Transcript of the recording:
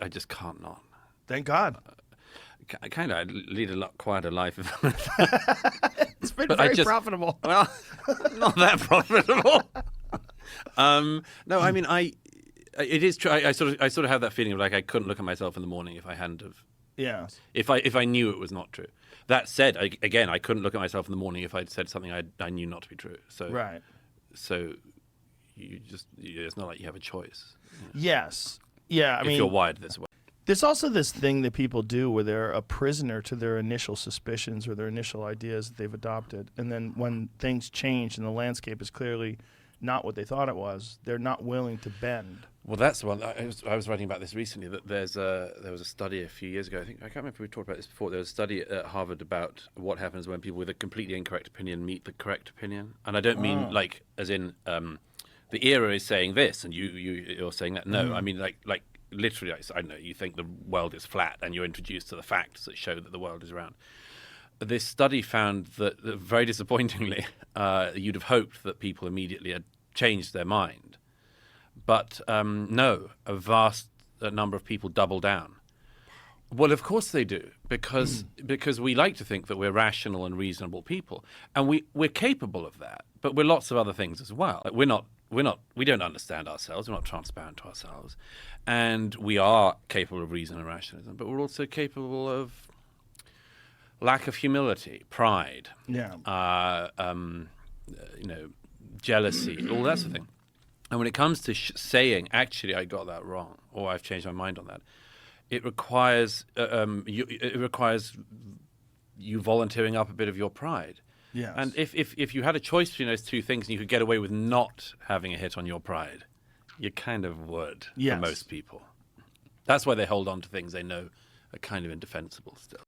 I just can't not. Thank God. Kind of, I lead a lot quieter life. It's been But very profitable. Well, not that profitable. No, I mean, it is true. I sort of have that feeling of like I couldn't look at myself in the morning if I hadn't have. Yeah. If I knew it was not true. That said, again, I couldn't look at myself in the morning if I'd said something I knew not to be true. So Right. So it's not like you have a choice. Yes. Yeah. I If mean, you're wired this way. there's also this thing that people do where they're a prisoner to their initial suspicions or their initial ideas that they've adopted. And then when things change and the landscape is clearly not what they thought it was, they're not willing to bend. Well, that's the one. I was writing about this recently. That there was a study a few years ago. I can't remember if we talked about this before. There was a study at Harvard about what happens when people with a completely incorrect opinion meet the correct opinion. And I don't mean like as in the era is saying this and you're saying that. No, I mean like literally. I know you think the world is flat and you're introduced to the facts that show that the world is round. This study found that very disappointingly, you'd have hoped that people immediately had changed their mind. But no, a vast number of people double down. Well, of course they do, because we like to think that we're rational and reasonable people, and we're capable of that. But we're lots of other things as well. Like we don't understand ourselves. We're not transparent to ourselves, and we are capable of reason and rationalism. But we're also capable of lack of humility, pride, jealousy, all that sort of thing. And when it comes to saying, actually, I got that wrong, or I've changed my mind on that, it requires you volunteering up a bit of your pride. Yes. And if you had a choice between those two things and you could get away with not having a hit on your pride, you kind of would for most people. That's why they hold on to things they know are kind of indefensible still.